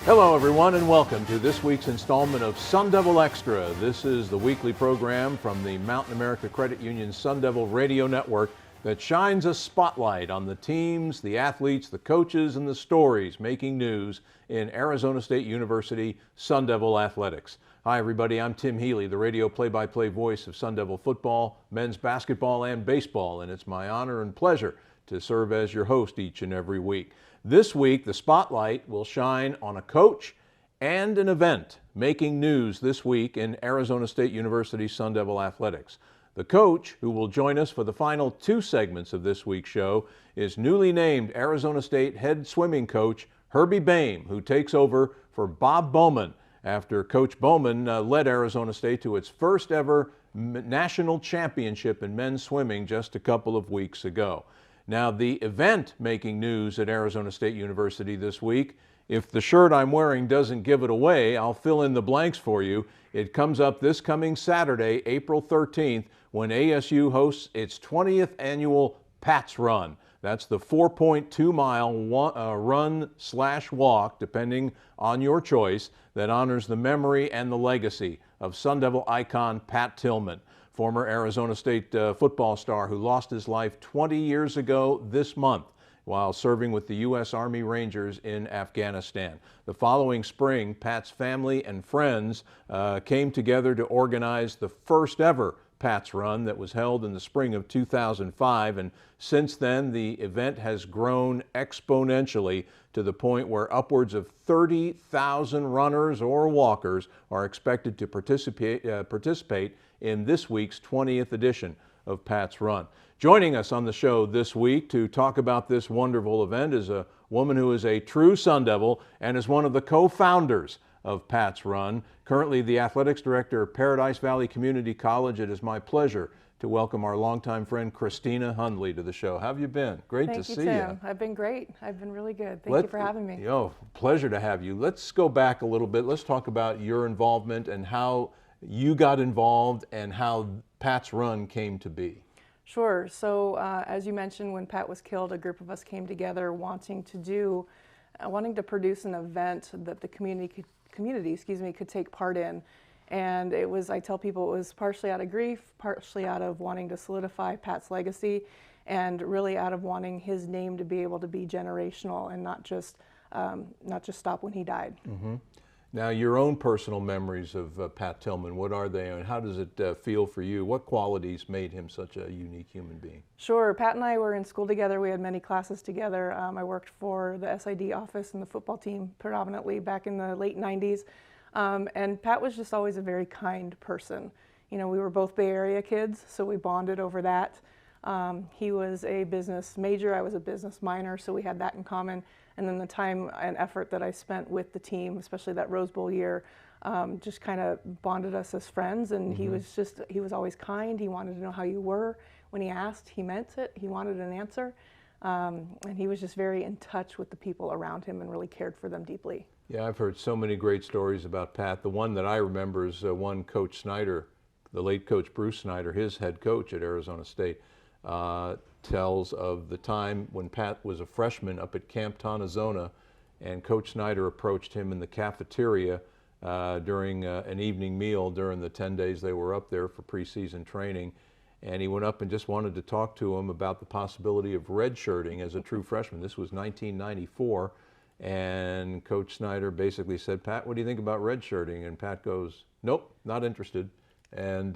Hello, everyone, and welcome to this week's installment of Sun Devil Extra. This is the weekly program from the Mountain America Credit Union Sun Devil Radio Network that shines a spotlight on the teams, the athletes, the coaches, and the stories making news in Arizona State University Sun Devil athletics. Hi, everybody. I'm Tim Healey, the radio play-by-play voice of Sun Devil football, men's basketball, and baseball, and it's my honor and pleasure to serve as your host each and every week. This week, the spotlight will shine on a coach and an event making news this week in Arizona State University Sun Devil athletics. The coach, who will join us for the final two segments of this week's show, is newly named Arizona State head swimming coach Herbie Boehm, who takes over for Bob Bowman after Coach Bowman led Arizona State to its first ever national championship in men's swimming just a couple of weeks ago. Now, the event making news at Arizona State University this week, if the shirt I'm wearing doesn't give it away, I'll fill in the blanks for you. It comes up this coming Saturday, April 13th, when ASU hosts its 20th annual Pats Run. That's the 4.2-mile run/walk, depending on your choice, that honors the memory and the legacy of Sun Devil icon Pat Tillman, former Arizona State football star who lost his life 20 years ago this month while serving with the U.S. Army Rangers in Afghanistan. The following spring, Pat's family and friends came together to organize the first ever Pats Run that was held in the spring of 2005, and since then the event has grown exponentially to the point where upwards of 30,000 runners or walkers are expected to participate in this week's 20th edition of Pats Run. Joining us on the show this week to talk about this wonderful event is a woman who is a true Sun Devil and is one of the co-founders of Pats Run, currently the athletics director of Paradise Valley Community College. It is my pleasure to welcome our longtime friend Christina Hundley to the show. How have you been? Great to see you. Thank you, Tim. I've been great. I've been really good. Thank you for having me. Pleasure to have you. Let's go back a little bit. Let's talk about your involvement and how you got involved and how Pats Run came to be. Sure. So as you mentioned, when Pat was killed, a group of us came together wanting to produce an event that the community could take part in. And it was, I tell people, it was partially out of grief, partially out of wanting to solidify Pat's legacy, and really out of wanting his name to be able to be generational and not just stop when he died. Mm-hmm. Now, your own personal memories of Pat Tillman, what are they, and how does it feel for you? What qualities made him such a unique human being? Sure. Pat and I were in school together. We had many classes together. I worked for the SID office and the football team predominantly back in the late 90s. And Pat was just always a very kind person. You know, we were both Bay Area kids, so we bonded over that. He was a business major, I was a business minor, so we had that in common. And then the time and effort that I spent with the team, especially that Rose Bowl year, just kind of bonded us as friends. And mm-hmm. he was always kind. He wanted to know how you were. When he asked, he meant it. He wanted an answer. And he was just very in touch with the people around him and really cared for them deeply. Yeah, I've heard so many great stories about Pat. The one that I remember is one Coach Snyder, the late Coach Bruce Snyder, his head coach at Arizona State, tells of the time when Pat was a freshman up at Camp Tonazona, and Coach Snyder approached him in the cafeteria during an evening meal during the 10 days they were up there for preseason training. And he went up and just wanted to talk to him about the possibility of redshirting as a true freshman. This was 1994. And Coach Snyder basically said, "Pat, what do you think about redshirting?" And Pat goes, "Nope, not interested." And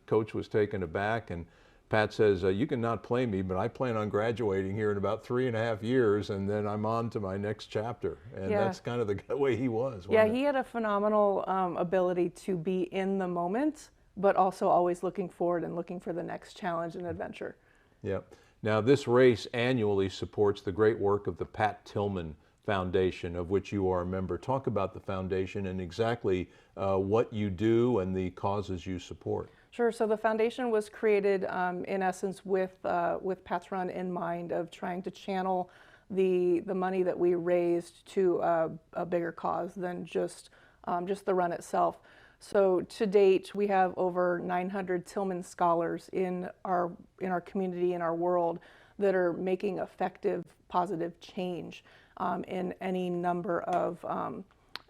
Coach was taken aback, and Pat says, "You can not play me, but I plan on graduating here in about 3.5 years, and then I'm on to my next chapter." And yeah. That's kind of the way he was. Yeah, he had a phenomenal ability to be in the moment, but also always looking forward and looking for the next challenge and adventure. Yeah. Now, this race annually supports the great work of the Pat Tillman Foundation, of which you are a member. Talk about the foundation and exactly what you do and the causes you support. Sure. So the foundation was created in essence with Pat's Run in mind, of trying to channel the money that we raised to a bigger cause than just the run itself. So to date, we have over 900 Tillman scholars in our community, in our world, that are making effective, positive change in any number of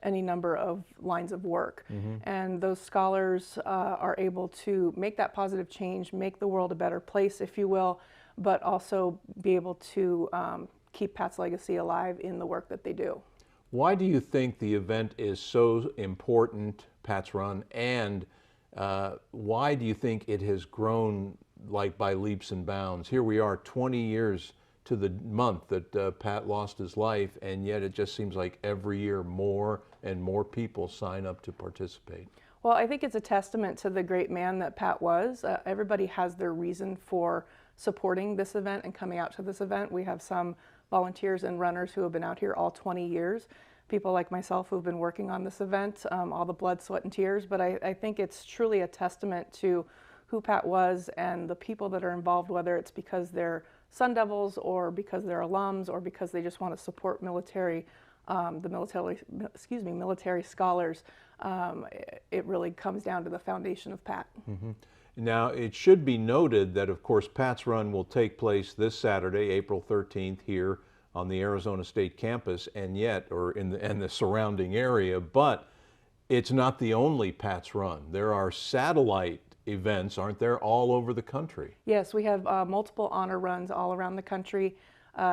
any number of lines of work. And those scholars are able to make that positive change, make the world a better place, if you will, but also be able to keep Pat's legacy alive in the work that they do. Why do you think the event is so important, Pat's Run, and why do you think it has grown like by leaps and bounds? Here we are 20 years to the month that Pat lost his life, and yet it just seems like every year more and more people sign up to participate. Well, I think it's a testament to the great man that Pat was. Everybody has their reason for supporting this event and coming out to this event. We have some volunteers and runners who have been out here all 20 years. People like myself who've been working on this event, all the blood, sweat, and tears. But I think it's truly a testament to who Pat was and the people that are involved, whether it's because they're Sun Devils or because they're alums or because they just want to support military scholars. It really comes down to the foundation of Pat. Now, it should be noted that, of course, Pat's Run will take place this Saturday, April 13th, here on the Arizona State campus, and the surrounding area. But it's not the only Pat's Run. There are satellite events, aren't there, all over the country? Yes, we have multiple honor runs all around the country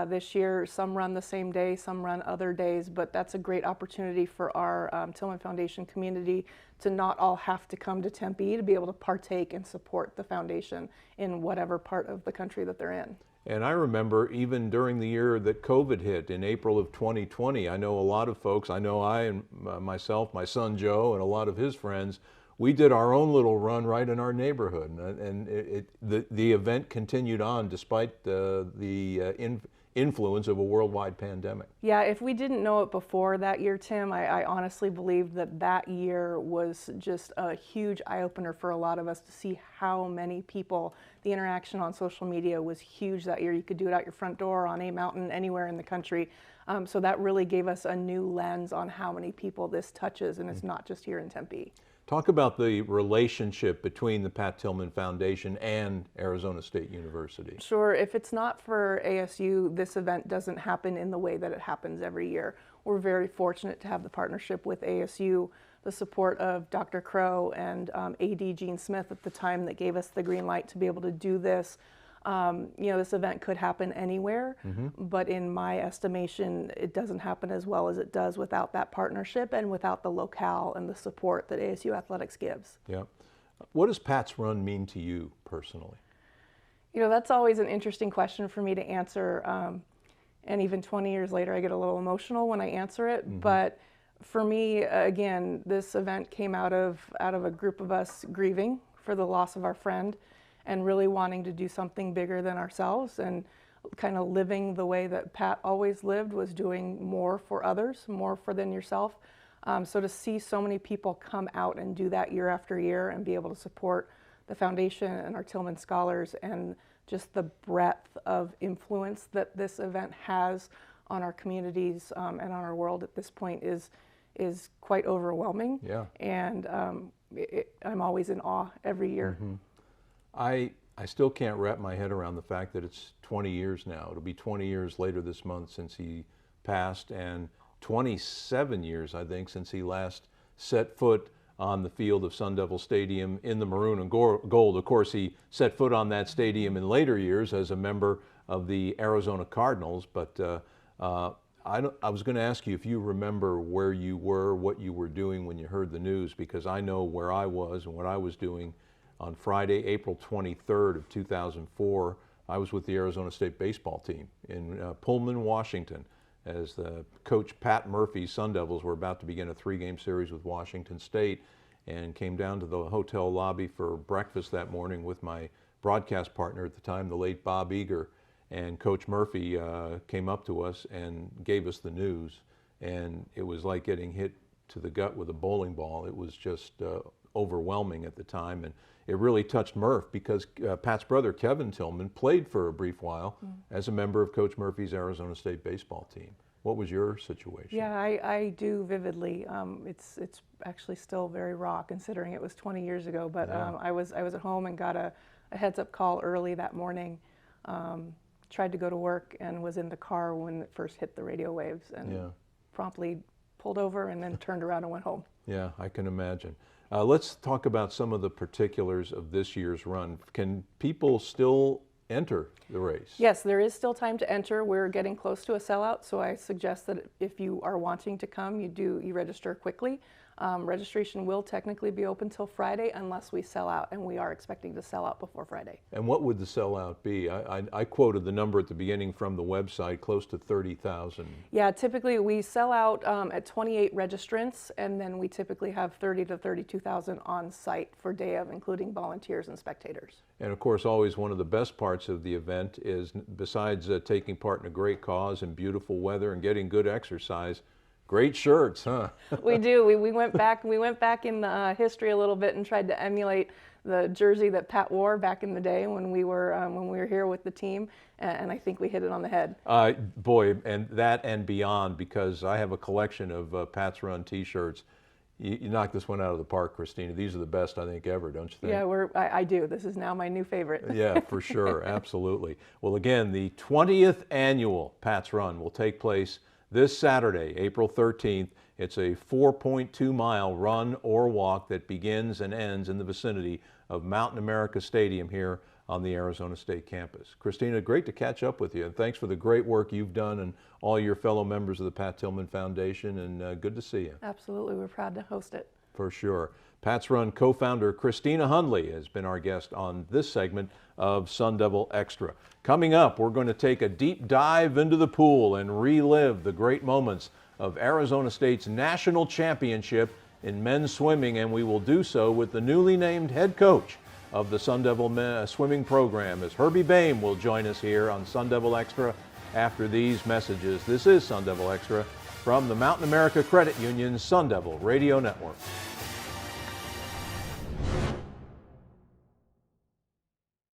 this year. Some run the same day, some run other days, but that's a great opportunity for our Tillman Foundation community to not all have to come to Tempe, to be able to partake and support the foundation in whatever part of the country that they're in. And I remember even during the year that COVID hit in April of 2020, I know a lot of folks, I know I and myself, my son Joe, and a lot of his friends, we did our own little run right in our neighborhood, and the event continued on despite the influence of a worldwide pandemic. Yeah, if we didn't know it before that year, Tim, I honestly believe that year was just a huge eye-opener for a lot of us to see how many people, the interaction on social media was huge that year. You could do it out your front door, on a mountain, anywhere in the country. So that really gave us a new lens on how many people this touches, and it's not just here in Tempe. Talk about the relationship between the Pat Tillman Foundation and Arizona State University. Sure. If it's not for ASU, this event doesn't happen in the way that it happens every year. We're very fortunate to have the partnership with ASU, the support of Dr. Crow and AD Gene Smith at the time that gave us the green light to be able to do this. This event could happen anywhere, but in my estimation, it doesn't happen as well as it does without that partnership and without the locale and the support that ASU Athletics gives. Yeah. What does Pat's Run mean to you personally? That's always an interesting question for me to answer. And even 20 years later, I get a little emotional when I answer it. But for me, again, this event came out of a group of us grieving for the loss of our friend, and really wanting to do something bigger than ourselves, and kind of living the way that Pat always lived, was doing more for others, more for than yourself. So to see so many people come out and do that year after year and be able to support the foundation and our Tillman scholars, and just the breadth of influence that this event has on our communities and on our world at this point is quite overwhelming. Yeah. And I'm always in awe every year. I still can't wrap my head around the fact that it's 20 years now. It'll be 20 years later this month since he passed, and 27 years, I think, since he last set foot on the field of Sun Devil Stadium in the maroon and gold. Of course, he set foot on that stadium in later years as a member of the Arizona Cardinals, but I was going to ask you if you remember where you were, what you were doing when you heard the news, because I know where I was and what I was doing. On Friday, April 23rd of 2004, I was with the Arizona State baseball team in Pullman, Washington, as the coach Pat Murphy's Sun Devils were about to begin a 3-game series with Washington State, and came down to the hotel lobby for breakfast that morning with my broadcast partner at the time, the late Bob Eager. And Coach Murphy came up to us and gave us the news, and it was like getting hit to the gut with a bowling ball. It was just overwhelming at the time, and it really touched Murph, because Pat's brother Kevin Tillman played for a brief while as a member of Coach Murphy's Arizona State baseball team. What was your situation? Yeah, I do vividly. It's actually still very raw considering it was 20 years ago. But Yeah. I was at home and got a heads-up call early that morning. Tried to go to work and was in the car when it first hit the radio waves, and Yeah. promptly pulled over and then turned around and went home. Yeah, I can imagine. Let's talk about some of the particulars of this year's run. Can people still enter the race? Yes, there is still time to enter. We're getting close to a sellout, so I suggest that if you are wanting to come, you register quickly. Registration will technically be open till Friday unless we sell out, and we are expecting to sell out before Friday. And what would the sellout be? I quoted the number at the beginning from the website, close to 30,000. Yeah, typically we sell out at 28 registrants, and then we typically have 30 to 32,000 on site for day of, including volunteers and spectators. And of course, always one of the best parts of the event is, besides taking part in a great cause and beautiful weather and getting good exercise, great shirts, huh? We do. We went back in the history a little bit and tried to emulate the jersey that Pat wore back in the day when we were here with the team, and I think we hit it on the head. Boy, and that and beyond, because I have a collection of Pat's Run T-shirts. You knocked this one out of the park, Christina. These are the best, I think, ever, don't you think? Yeah, I do. This is now my new favorite. Yeah, for sure. Absolutely. Well, again, the 20th annual Pat's Run will take place this Saturday, April 13th. It's a 4.2-mile run or walk that begins and ends in the vicinity of Mountain America Stadium here on the Arizona State campus. Christina, great to catch up with you, and thanks for the great work you've done and all your fellow members of the Pat Tillman Foundation, and good to see you. Absolutely. We're proud to host it. For sure. Pat's Run co-founder Christina Hundley has been our guest on this segment of Sun Devil Extra. Coming up, we're going to take a deep dive into the pool and relive the great moments of Arizona State's national championship in men's swimming, and we will do so with the newly named head coach of the Sun Devil swimming program, as Herbie Boehm will join us here on Sun Devil Extra after these messages. This is Sun Devil Extra from the Mountain America Credit Union Sun Devil Radio Network.